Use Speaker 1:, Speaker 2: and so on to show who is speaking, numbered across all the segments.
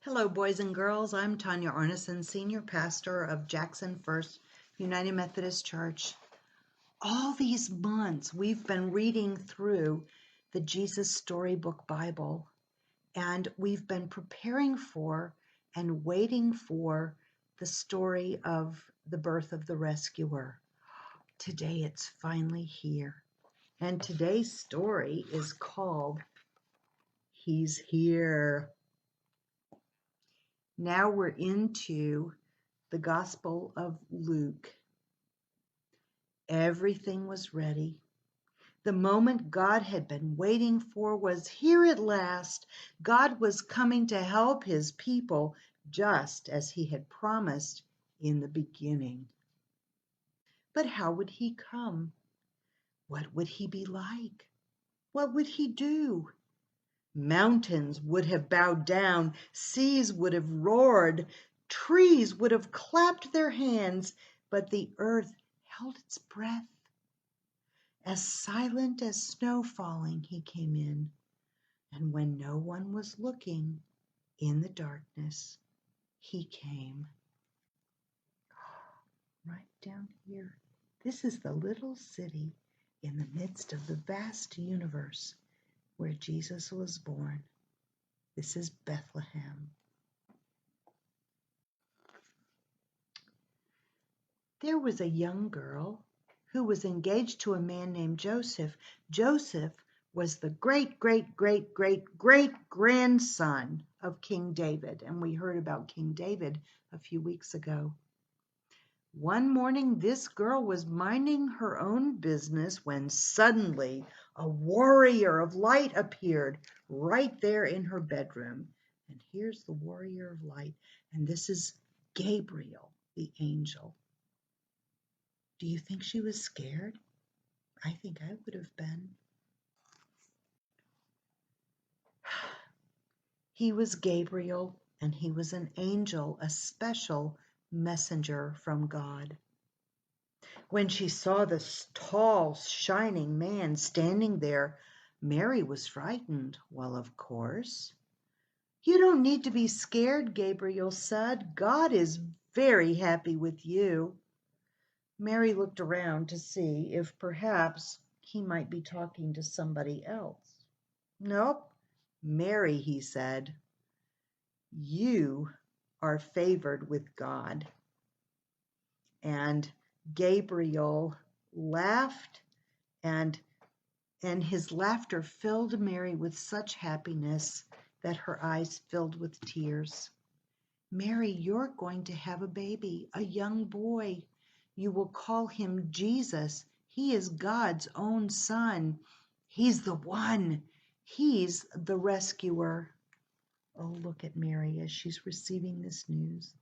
Speaker 1: Hello, boys and girls. I'm Tonya Arnesen, Senior Pastor of Jackson First United Methodist Church. All these months, we've been reading through the Jesus Storybook Bible, and we've been preparing for and waiting for the story of the birth of the rescuer. Today, it's finally here. And today's story is called He's Here. Now we're into the Gospel of Luke. Everything was ready. The moment God had been waiting for was here at last. God was coming to help his people just as he had promised in the beginning. But how would he come? What would he be like? What would he do? Mountains would have bowed down, seas would have roared, trees would have clapped their hands, but the earth held its breath. As silent as snow falling, he came in, and when no one was looking, in the darkness, he came. Right down here. This is the little city in the midst of the vast universe where Jesus was born. This is Bethlehem. There was a young girl who was engaged to a man named Joseph. Joseph was the great-grandson of King David, and we heard about King David a few weeks ago. One morning, this girl was minding her own business when suddenly a warrior of light appeared right there in her bedroom. And here's the warrior of light, and this is Gabriel, the angel. Do you think she was scared? I think I would have been. He was Gabriel, and he was an angel, a special messenger from God. When she saw this tall, shining man standing there, Mary was frightened. Well, of course. You don't need to be scared, Gabriel said. God is very happy with you. Mary looked around to see if perhaps he might be talking to somebody else. Nope, Mary, he said, you are favored with God. And Gabriel laughed, and his laughter filled Mary with such happiness that her eyes filled with tears. Mary, you're going to have a baby, a young boy. You will call him Jesus. He is God's own son. He's the one. He's the rescuer. Oh, look at Mary as she's receiving this news.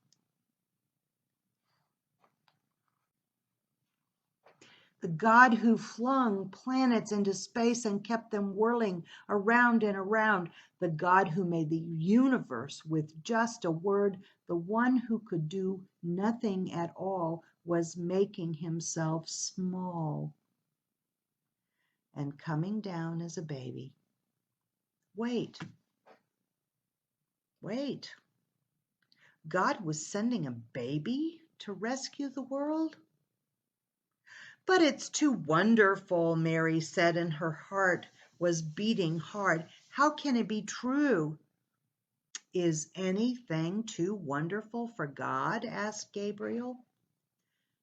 Speaker 1: The God who flung planets into space and kept them whirling around and around. The God who made the universe with just a word. The one who could do nothing at all was making himself small and coming down as a baby. Wait. God was sending a baby to rescue the world? But it's too wonderful, Mary said, and her heart was beating hard. How can it be true? Is anything too wonderful for God? Asked Gabriel.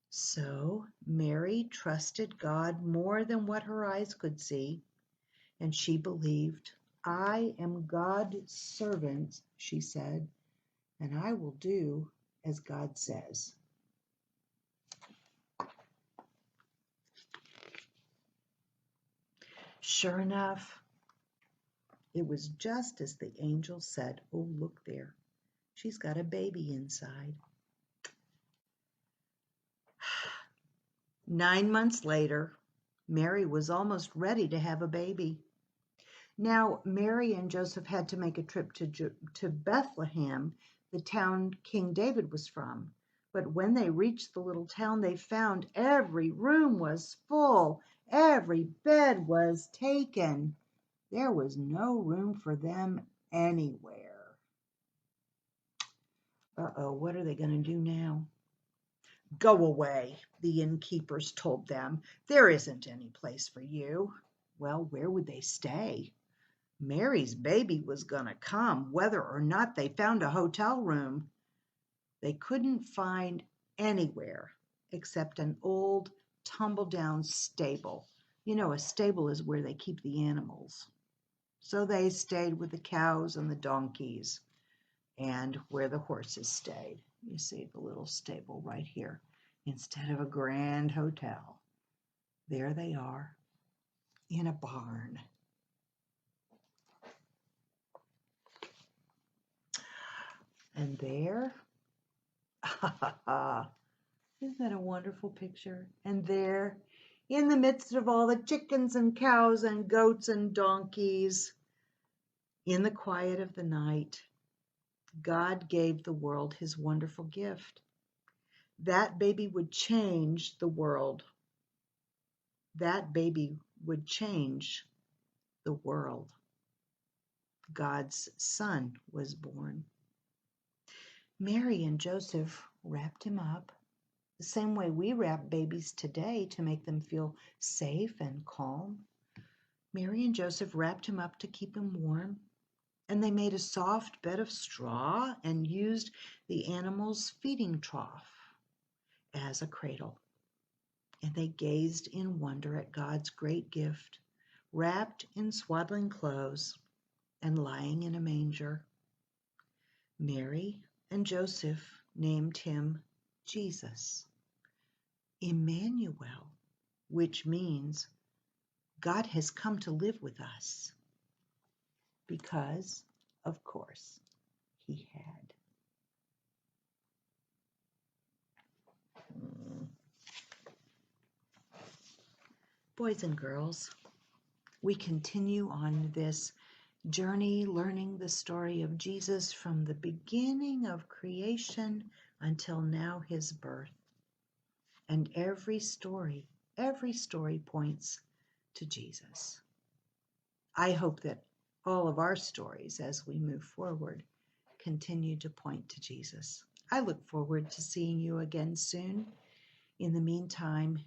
Speaker 1: So Mary trusted God more than what her eyes could see, and she believed. I am God's servant, she said, and I will do as God says. Sure enough, it was just as the angel said. Oh, look there. She's got a baby inside. 9 months later, Mary was almost ready to have a baby. Now, Mary and Joseph had to make a trip to Bethlehem, the town King David was from. But when they reached the little town, they found every room was full. Every bed was taken. There was no room for them anywhere. Uh-oh, what are they going to do now? Go away, the innkeepers told them. There isn't any place for you. Well, where would they stay? Mary's baby was going to come, whether or not they found a hotel room. They couldn't find anywhere except an old tumble-down stable. You know, a stable is where they keep the animals. So they stayed with the cows and the donkeys and where the horses stayed. You see the little stable right here. Instead of a grand hotel, there they are in a barn. And there, isn't that a wonderful picture? And there, in the midst of all the chickens and cows and goats and donkeys, in the quiet of the night, God gave the world his wonderful gift. That baby would change the world. That baby would change the world. God's son was born. Mary and Joseph wrapped him up the same way we wrap babies today to make them feel safe and calm. Mary and Joseph wrapped him up to keep him warm, and they made a soft bed of straw and used the animal's feeding trough as a cradle. And they gazed in wonder at God's great gift, wrapped in swaddling clothes and lying in a manger. Mary and Joseph named him Jesus, Emmanuel, which means God has come to live with us, because, of course, he had. Boys and girls, we continue on this journey learning the story of Jesus from the beginning of creation until now his birth. And every story points to Jesus. I hope that all of our stories as we move forward continue to point to Jesus. I look forward to seeing you again soon. In the meantime,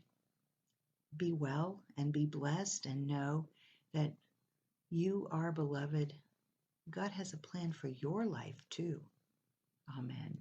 Speaker 1: be well and be blessed and know that you are beloved. God has a plan for your life too. Amen.